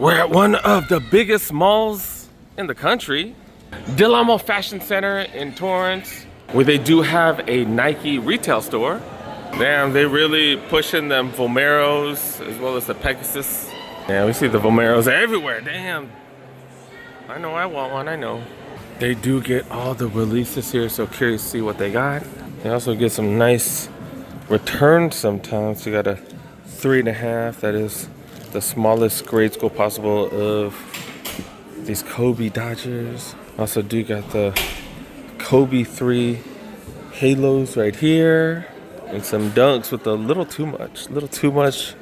We're at one of the biggest malls in the country, Amo Fashion Center in Torrance, where they do have a Nike retail store. Damn, they really pushing them Vomeros as well as the Pegasus. Yeah, we see the Vomeros everywhere. Damn. I know I want one, I know. They do get all the releases here, so curious to see what they got. They also get some nice returns sometimes. You got a 3.5, that is the smallest grade school possible of these Kobe Dodgers. Also do got the Kobe 3 Halos right here. And some dunks with a little too much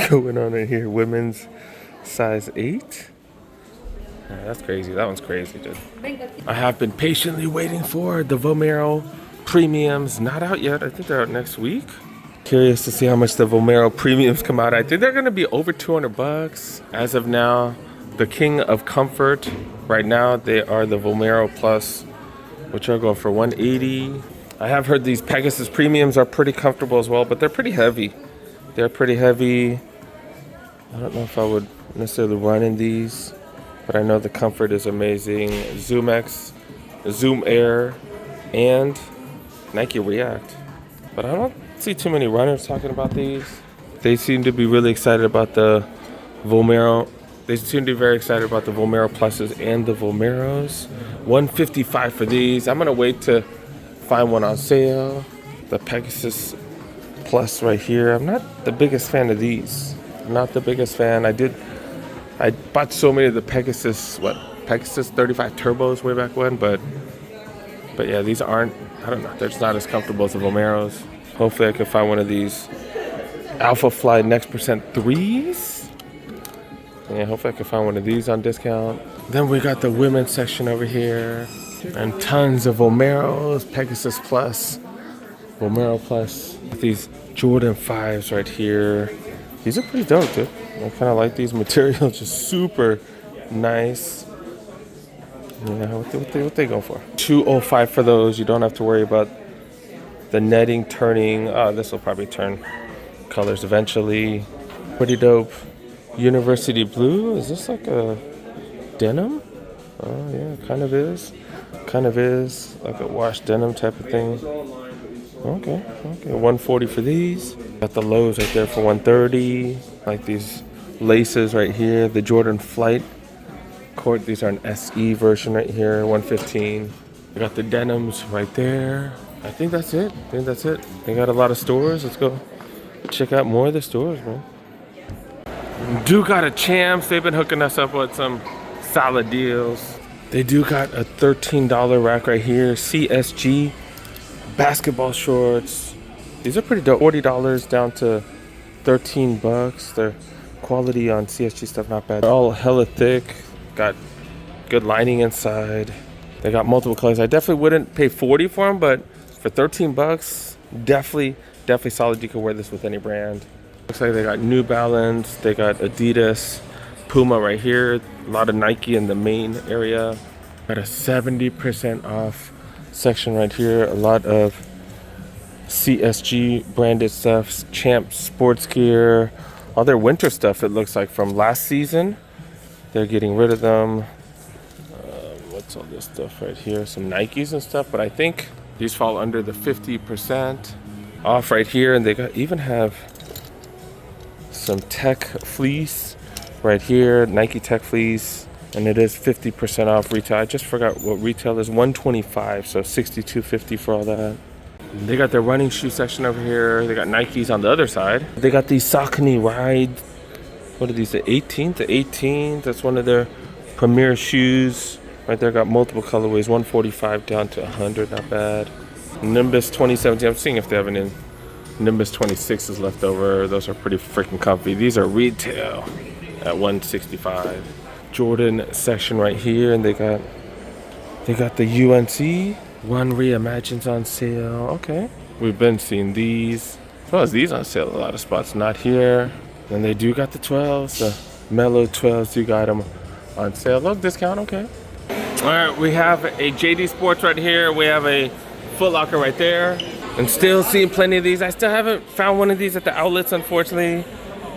going on right here. Women's size 8. Yeah, that's crazy. That one's crazy, dude. I have been patiently waiting for the Vomero premiums. Not out yet. I think they're out next week. Curious to see how much the Vomero premiums come out. I think they're gonna be over 200 bucks as of now. The king of comfort right now, they are the Vomero Plus, which are going for 180. I have heard these Pegasus premiums are pretty comfortable as well, but they're pretty heavy. They're pretty heavy. I don't know if I would necessarily run in these, but I know the comfort is amazing. Zoom X, Zoom Air, and Nike React. But I don't see too many runners talking about these. They seem to be really excited about the Vomero. They seem to be very excited about the Vomero Pluses and the Vomeros. $155 for these. I'm gonna wait to find one on sale. The Pegasus Plus right here. I'm not the biggest fan of these. I'm not the biggest fan. I bought so many of the Pegasus 35 Turbos way back when, but yeah, these aren't, I don't know, they're just not as comfortable as the Vomeros. Hopefully I can find one of these Alpha Fly Next Percent 3s. Yeah, hopefully I can find one of these on discount. Then we got the women's section over here. And tons of Vomeros, Pegasus Plus, Vomero Plus. These Jordan 5s right here. These are pretty dope, dude. I kind of like these materials, just super nice. Yeah, what they go for? $205 for those. You don't have to worry about the netting turning. Oh, this will probably turn colors eventually. Pretty dope. University blue. Is this like a denim? Oh yeah, kind of is. Kind of is like a washed denim type of thing. Okay, 140 for these. Got the lows right there for 130. Like these laces right here, the Jordan Flight Court. These are an SE version right here, 115. We got the denims right there. I think that's it. They got a lot of stores. Let's go check out more of the stores, man. Do got a Champs. They've been hooking us up with some solid deals. They do got a $13 rack right here. CSG basketball shorts. These are pretty dope. $40 down to 13 bucks. Their quality on CSG stuff not bad. They're all hella thick. Got good lining inside. They got multiple colors. I definitely wouldn't pay 40 for them, but for 13 bucks, definitely solid. You can wear this with any brand. Looks like they got New Balance. They got Adidas, Puma right here. A lot of Nike in the main area. Got a 70% off section right here. A lot of CSG branded stuff, Champs sports gear, all their winter stuff. It looks like from last season. They're getting rid of them. What's all this stuff right here? Some Nikes and stuff, but I think these fall under the 50% off right here. And they even have some Tech fleece right here, Nike Tech fleece, and it is 50% off retail. I just forgot what retail is. $125, so $62.50 for all that. They got their running shoe section over here. They got Nikes on the other side. They got these Saucony Ride. What are these? The 18th. The 18th. That's one of their premier shoes. Right there, got multiple colorways. $145 down to $100. Not bad. Nimbus 2017. I'm seeing if they have any Nimbus 26s left over. Those are pretty freaking comfy. These are retail at $165. Jordan section right here, and they got the UNC One Reimagines on sale. Okay, we've been seeing these. As well as these on sale, a lot of spots. Not here. And they do got the 12s, the Mellow 12s. You got them on sale. Look, discount. Okay. All right, we have a JD Sports right here. We have a Foot Locker right there. And still seeing plenty of these. I still haven't found one of these at the outlets, unfortunately.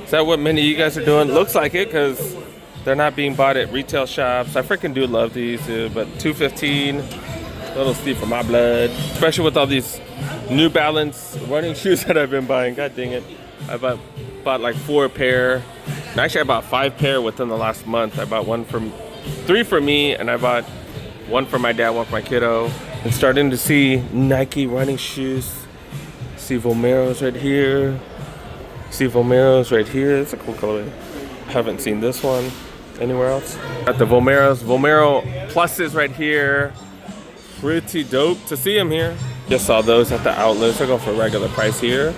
Is that what many of you guys are doing? Looks like it, because They're not being bought at retail shops. I freaking do love these, dude, but $2.15, a little steep for my blood. Especially with all these New Balance running shoes that I've been buying. God dang it. I bought like 4 pair. And actually, I bought 5 pair within the last month. I bought 3 for me, and I bought 1 for my dad, 1 for my kiddo. I'm starting to see Nike running shoes. See Vomeros right here. See Vomeros right here. It's a cool colorway. Haven't seen this one anywhere else. Got the Vomero pluses right here. Pretty dope to see them here. Just saw those at the outlets. They're going for a regular price here.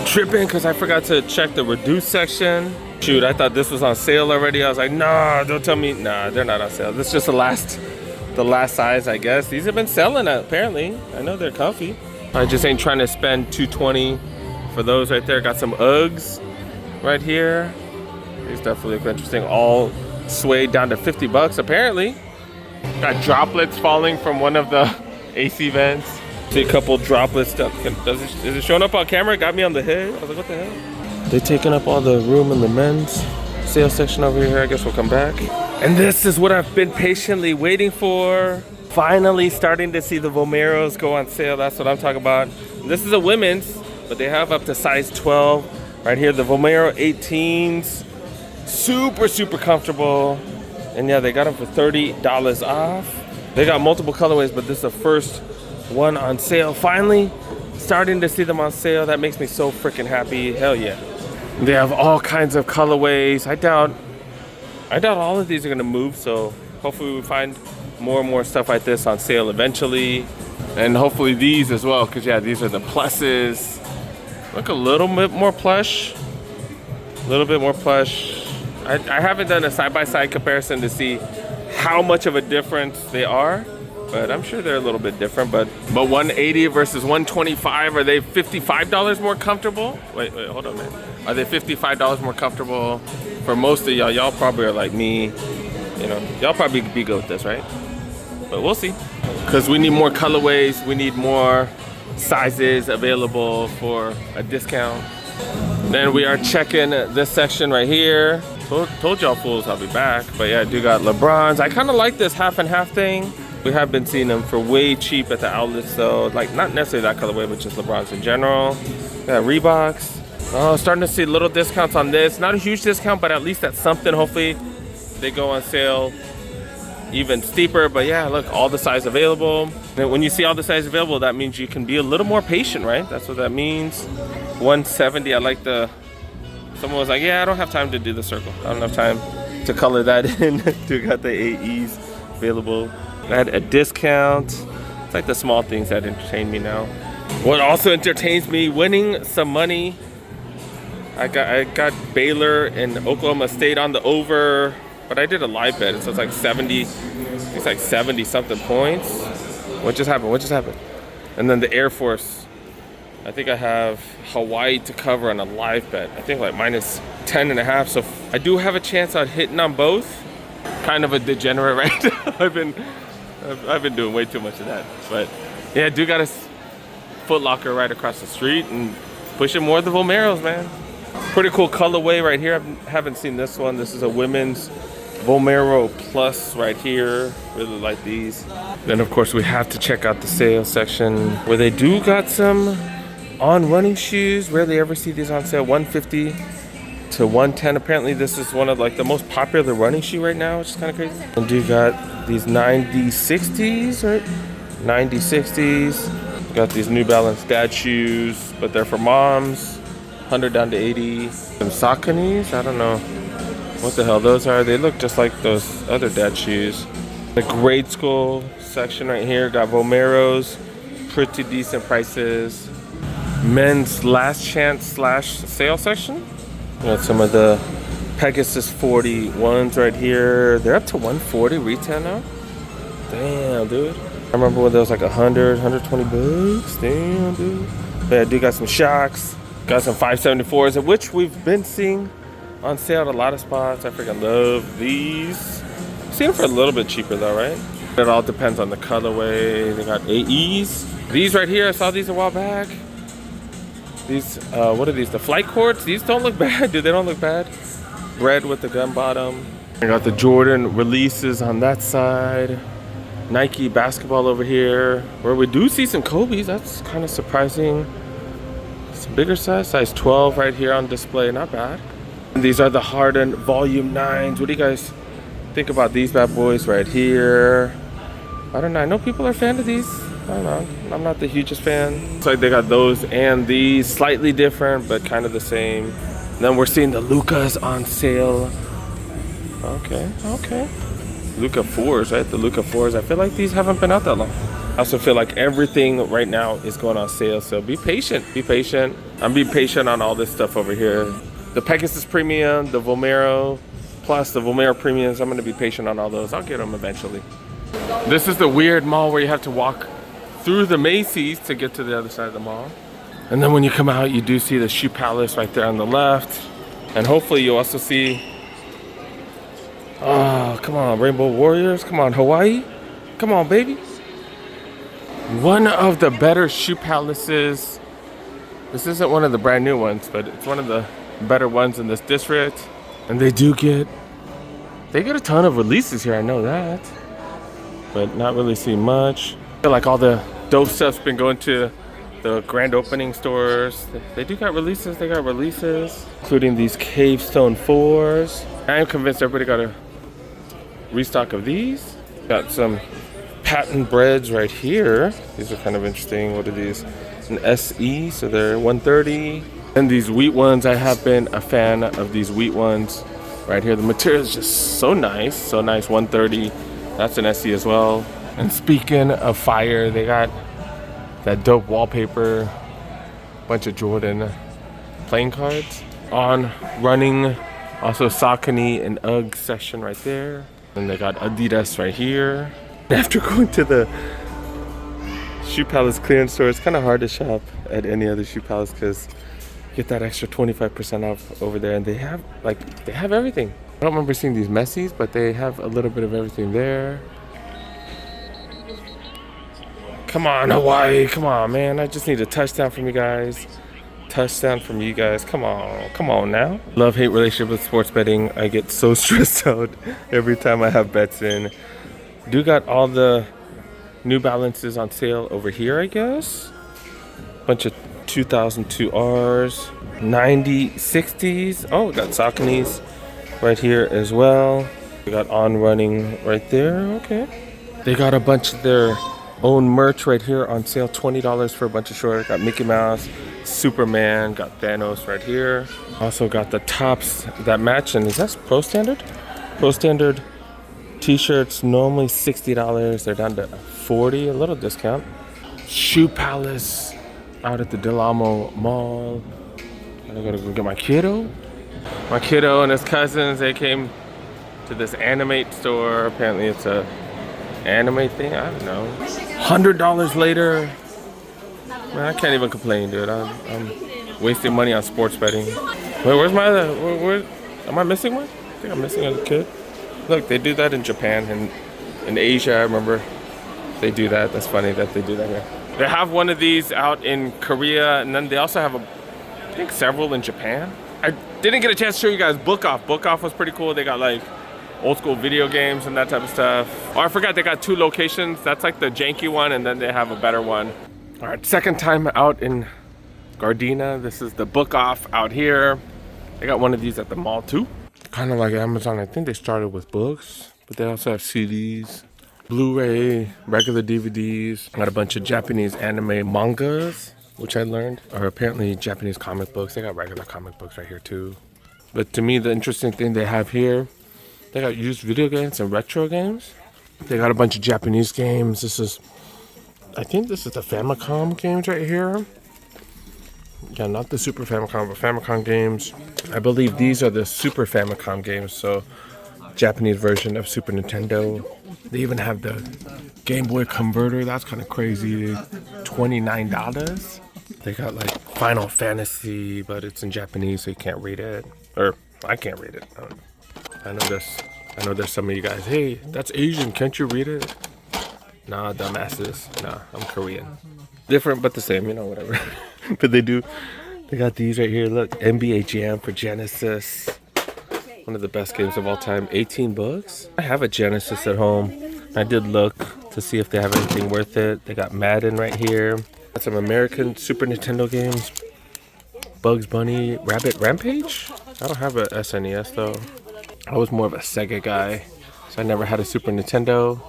Tripping because I forgot to check the reduced section. Shoot, I thought this was on sale already. I was like, nah, don't tell me. Nah, they're not on sale. This is just the last size, I guess. These have been selling apparently. I know they're comfy. I just ain't trying to spend $220 for those right there. Got some Uggs right here. These definitely look interesting. All suede down to $50 apparently. Got droplets falling from one of the AC vents. See a couple droplets stuff. Is it showing up on camera? It got me on the head. I was like, what the hell? They're taking up all the room in the men's sale section over here. I guess we'll come back. And this is what I've been patiently waiting for. Finally starting to see the Vomeros go on sale. That's what I'm talking about. This is a women's, but they have up to size 12. Right here, the Vomero 18s. Super, super comfortable. And yeah, they got them for $30 off. They got multiple colorways, but this is the first one on sale. Finally starting to see them on sale. That makes me so freaking happy. Hell yeah. They have all kinds of colorways. I doubt all of these are gonna move, so hopefully we find more and more stuff like this on sale eventually. And hopefully these as well, because yeah, these are the pluses. Look a little bit more plush. A little bit more plush. I haven't done a side-by-side comparison to see how much of a difference they are, but I'm sure they're a little bit different. But 180 versus 125, are they $55 more comfortable? Wait, hold on, man. Are they $55 more comfortable? For most of y'all, y'all probably are like me. You know, y'all probably be good with this, right? But we'll see. Because we need more colorways, we need more sizes available for a discount. Then we are checking this section right here. Told y'all fools I'll be back. But yeah, I do got LeBrons. I kind of like this half and half thing. We have been seeing them for way cheap at the outlets, so like not necessarily that colorway, but just LeBrons in general. Got Reeboks. Oh, starting to see little discounts on this. Not a huge discount, but at least that's something. Hopefully they go on sale even steeper. But yeah, look, all the size available. And when you see all the size available, that means you can be a little more patient, right? That's what that means. 170, I like the, someone was like, yeah, I don't have time to do the circle. I don't have time to color that in. Dude got the AEs available at a discount. It's like the small things that entertain me now. What also entertains me, winning some money. I got Baylor and Oklahoma State on the over, but I did a live bet, so it's like 70, it's like 70 something points. What just happened? And then the Air Force, I think I have Hawaii to cover on a live bet. I think like minus 10.5, so I do have a chance on hitting on both. Kind of a degenerate right now. I've been doing way too much of that. But yeah, I do got a Foot Locker right across the street and pushing more of the Vomeros, man. Pretty cool colorway right here. I haven't seen this one. This is a women's Vomero Plus right here. Really like these. Then of course we have to check out the sales section where they do got some on running shoes. Rarely ever see these on sale. 150 to 110. Apparently this is one of like the most popular running shoe right now, which is kind of crazy. And you got these 9060s, right? 9060s. Got these New Balance dad shoes, but they're for moms. 100 down to 80. Some Sauconys, I don't know what the hell those are. They look just like those other dad shoes. The grade school section right here got Vomeros, pretty decent prices. Men's last chance slash sale section. Got some of the Pegasus 41s right here. They're up to 140 retail now. Damn, dude. I remember when there was like 100, 120 bucks. Damn, dude. But yeah, dude got some Shocks. Got some 574s, of which we've been seeing on sale at a lot of spots. I freaking love these. Seen them for a little bit cheaper though, right? It all depends on the colorway. They got AEs. These right here, I saw these a while back. These, what are these? The flight cords? These don't look bad, dude. They don't look bad. red with the gun bottom. I got the Jordan releases on that side. Nike basketball over here, where we do see some Kobe's. That's kind of surprising. Some bigger size 12 right here on display, not bad. And these are the Harden Volume 9s. What do you guys think about these bad boys right here? I don't know, I know people are fans of these. I don't know, I'm not the hugest fan. It's like they got those and these, slightly different, but kind of the same. And then we're seeing the Lukas on sale. Okay. Luka 4s, right? The Luka 4s. I feel like these haven't been out that long. I also feel like everything right now is going on sale, so be patient. I'm being patient on all this stuff over here. The Pegasus Premium, the Vomero, plus the Vomero Premiums. I'm going to be patient on all those. I'll get them eventually. This is the weird mall where you have to walk through the Macy's to get to the other side of the mall. And then when you come out, you do see the Shoe Palace right there on the left. And hopefully you'll also see, oh, come on, Rainbow Warriors. Come on, Hawaii. Come on, baby. One of the better Shoe Palaces. This isn't one of the brand new ones, but it's one of the better ones in this district. And they get a ton of releases here, I know that. But not really seeing much. I feel like all the dope stuff's been going to the grand opening stores. They got releases, including these Cave Stone 4s. I am convinced everybody got a restock of these. Got some patent breads right here. These are kind of interesting. What are these? An SE, so they're 130. And these wheat ones, I have been a fan of these wheat ones right here. The material is just so nice, 130. That's an SE as well. And speaking of fire, they got that dope wallpaper, bunch of Jordan playing cards on running. Also Saucony and UGG section right there. And they got Adidas right here. After going to the Shoe Palace clearance store, it's kind of hard to shop at any other Shoe Palace because you get that extra 25% off over there, and they have everything. I don't remember seeing these Messies, but they have a little bit of everything there. Come on, Hawaii. Come on, man. I just need a touchdown from you guys. Come on now. Love-hate relationship with sports betting. I get so stressed out every time I have bets in. Do got all the New Balances on sale over here, I guess. Bunch of 2002 Rs, 90 60s. Oh, we got Sauconys right here as well. We got On Running right there. Okay. They got a bunch of their own merch right here on sale, $20 for a bunch of shorts. Got Mickey Mouse, Superman, got Thanos right here. Also got the tops that match, and is that Pro Standard? Pro Standard t-shirts, normally $60. They're down to $40, a little discount. Shoe Palace out at the Amo Mall. I gotta go get my kiddo. My kiddo and his cousins, they came to this Animate store. Apparently it's a anime thing, I don't know. $100 later. Man, I can't even complain, dude. I'm wasting money on sports betting. Wait, where's my other, where am I missing one? I think I'm missing a kid. Look, they do that in Japan and in Asia, I remember. They do that. That's funny that they do that here. They have one of these out in Korea, and then they also have I think several in Japan. I didn't get a chance to show you guys Book Off. Book Off was pretty cool. They got like old school video games and that type of stuff. Oh, I forgot they got 2 locations. That's like the janky one, and then they have a better one. All right, second time out in Gardena. This is the Book Off out here. They got one of these at the mall too. Kind of like Amazon. I think they started with books, but they also have CDs, Blu-ray, regular DVDs. Got a bunch of Japanese anime mangas, which I learned are apparently Japanese comic books. They got regular comic books right here too. But to me, the interesting thing they have here, they got used video games and retro games. They got a bunch of Japanese games. I think this is the Famicom games right here. Yeah, not the Super Famicom, but Famicom games. I believe these are the Super Famicom games, so Japanese version of Super Nintendo. They even have the Game Boy converter. That's kind of crazy. $29. They got like Final Fantasy, but it's in Japanese, so you can't read it. Or I can't read it. I know there's some of you guys, hey, that's Asian, can't you read it? Nah, dumbasses. Nah, I'm Korean. Different but the same, whatever. But they got these right here. Look, NBA Jam for Genesis. One of the best games of all time. 18 bucks. I have a Genesis at home. I did look to see if they have anything worth it. They got Madden right here. Got some American Super Nintendo games. Bugs Bunny, Rabbit Rampage? I don't have a SNES though. I was more of a Sega guy, so I never had a Super Nintendo.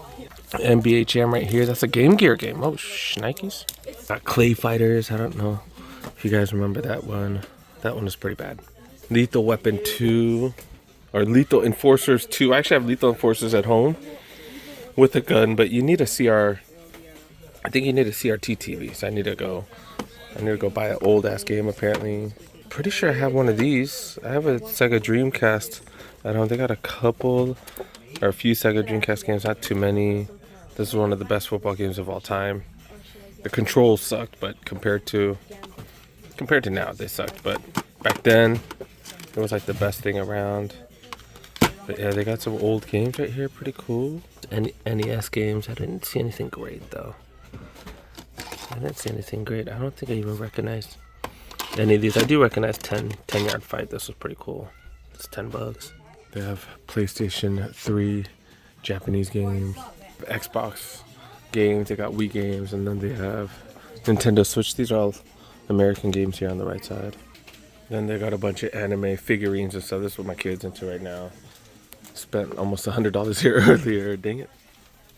NBA Jam right here. That's a Game Gear game. Oh, Nikes. Got Clay Fighters. I don't know if you guys remember that one. That one was pretty bad. Lethal Weapon 2 or Lethal Enforcers 2. I actually have Lethal Enforcers at home with a gun, but you need a CR. I think you need a CRT TV, so I need to go buy an old ass game apparently. Pretty sure I have one of these. I have a Sega Dreamcast at home. They got a couple or a few Sega Dreamcast games, not too many. This is one of the best football games of all time. The controls sucked, but compared to now, they sucked. But back then, it was like the best thing around. But yeah, they got some old games right here, pretty cool. NES games. I didn't see anything great though. I didn't see anything great. I don't think I even recognized any of these. I do recognize 10 Yard Fight. This was pretty cool. It's 10 bucks. They have PlayStation 3 Japanese games, Xbox games. They got Wii games, and then they have Nintendo Switch. These are all American games here on the right side. Then they got a bunch of anime figurines and stuff. This is what my kid's into right now. Spent almost $100 here earlier. Dang it.